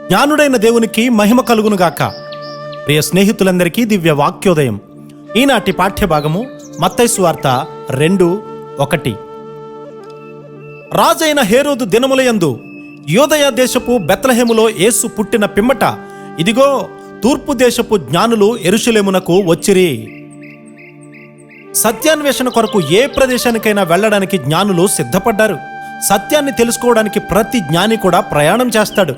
జ్ఞానుడైన దేవునికి మహిమ కలుగునుగాక. ప్రియ స్నేహితులందరికీ దివ్య వాక్యోదయం. ఈనాటి పాఠ్యభాగము మత్తయి సువార్త 2:1. రాజైన హేరోదు దినములయందు యూదయ దేశపు బెత్లెహేములో యేసు పుట్టిన పిమ్మట ఇదిగో తూర్పు దేశపు జ్ఞానులు యెరూషలేమునకు వచ్చిరి. సత్యాన్వేషణ కొరకు ఏ ప్రదేశానికైనా వెళ్ళడానికి జ్ఞానులు సిద్ధపడ్డారు. సత్యాన్ని తెలుసుకోవడానికి ప్రతి జ్ఞాని కూడా ప్రయాణం చేస్తాడు.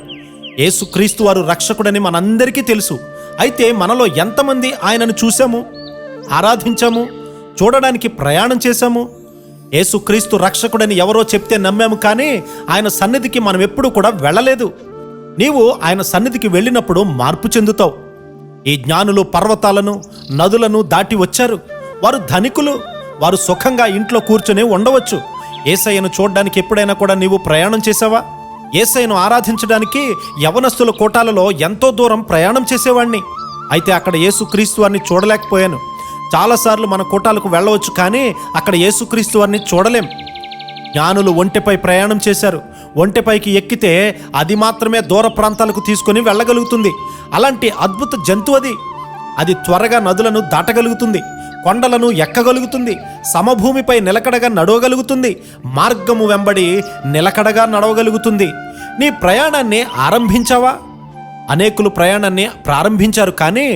యేసుక్రీస్తు వారు రక్షకుడని మనందరికీ తెలుసు. అయితే మనలో ఎంతమంది ఆయనను చూశాము, ఆరాధించాము, చూడడానికి ప్రయాణం చేశాము? యేసుక్రీస్తు రక్షకుడని ఎవరో చెప్తే నమ్మాము, కానీ ఆయన సన్నిధికి మనం ఎప్పుడూ కూడా వెళ్ళలేదు. నీవు ఆయన సన్నిధికి వెళ్ళినప్పుడు మార్పు చెందుతావు. ఈ జ్ఞానులు పర్వతాలను, నదులను దాటి వచ్చారు. వారు ధనికులు. వారు సుఖంగా ఇంట్లో కూర్చొని ఉండవచ్చు. యేసయ్యను చూడడానికి ఎప్పుడైనా కూడా నీవు ప్రయాణం చేశావా? యేసయ్యను ఆరాధించడానికి యవనస్తుల కోటాలలో ఎంతో దూరం ప్రయాణం చేసేవాడిని. అయితే అక్కడ యేసుక్రీస్తు వారిని చూడలేకపోయాను. చాలాసార్లు మన కోటాలకు వెళ్ళవచ్చు, కానీ అక్కడ యేసుక్రీస్తు వారిని చూడలేం. జ్ఞానులు ఒంటెపై ప్రయాణం చేశారు. ఒంటెపైకి ఎక్కితే అది మాత్రమే దూర ప్రాంతాలకు తీసుకొని వెళ్ళగలుగుతుంది. అలాంటి అద్భుత జంతువు అది. అది త్వరగా నదులను దాటగలుగుతుంది, కొండలను ఎక్కగలుగుతుంది, సమభూమిపై నిలకడగా నడవగలుగుతుంది, మార్గము వెంబడి నిలకడగా నడవగలుగుతుంది. నీ ప్రయాణాన్ని ఆరంభించావా? అనేకులు ప్రయాణాన్ని ప్రారంభించారు, కానీ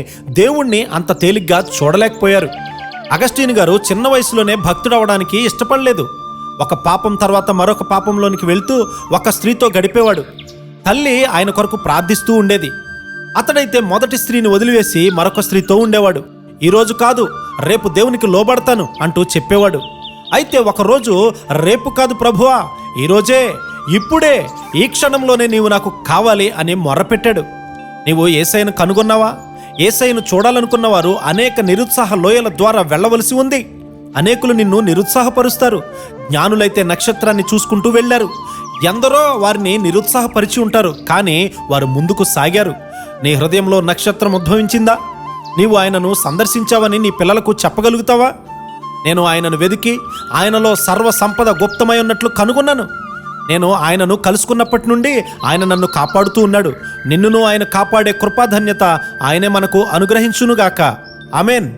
దేవుణ్ణి అంత తేలిగ్గా చూడలేకపోయారు. అగస్టీన్ గారు చిన్న వయసులోనే భక్తుడవడానికి ఇష్టపడలేదు. ఒక పాపం తర్వాత మరొక పాపంలోనికి వెళ్తూ ఒక స్త్రీతో గడిపేవాడు. తల్లి ఆయన కొరకు ప్రార్థిస్తూ ఉండేది. అతడైతే మొదటి స్త్రీని వదిలివేసి మరొక స్త్రీతో ఉండేవాడు. ఈరోజు కాదు, రేపు దేవునికి లోబడతాను అంటూ చెప్పేవాడు. అయితే ఒకరోజు రేపు కాదు ప్రభువా, ఈరోజే, ఇప్పుడే, ఈ క్షణంలోనే నీవు నాకు కావాలి అని మొర్రపెట్టాడు. నీవు యేసయ్యను కనుగొన్నావా? యేసయ్యను చూడాలనుకున్నవారు అనేక నిరుత్సాహ లోయల ద్వారా వెళ్ళవలసి ఉంది. అనేకులు నిన్ను నిరుత్సాహపరుస్తారు. జ్ఞానులైతే నక్షత్రాన్ని చూసుకుంటూ వెళ్ళారు. ఎందరో వారిని నిరుత్సాహపరిచి ఉంటారు, కానీ వారు ముందుకు సాగారు. నీ హృదయంలో నక్షత్రం ఉద్భవించిందా? నీవు ఆయనను సందర్శించావని నీ పిల్లలకు చెప్పగలుగుతావా? నేను ఆయనను వెదికి ఆయనలో సర్వ సంపద గుప్తమై ఉన్నట్లు కనుగొన్నాను. నేను ఆయనను కలుసుకున్నప్పటి నుండి ఆయన నన్ను కాపాడుతూ ఉన్నాడు. నిన్నును ఆయన కాపాడే కృపాధన్యత ఆయనే మనకు అనుగ్రహించునుగాక. ఆమేన్.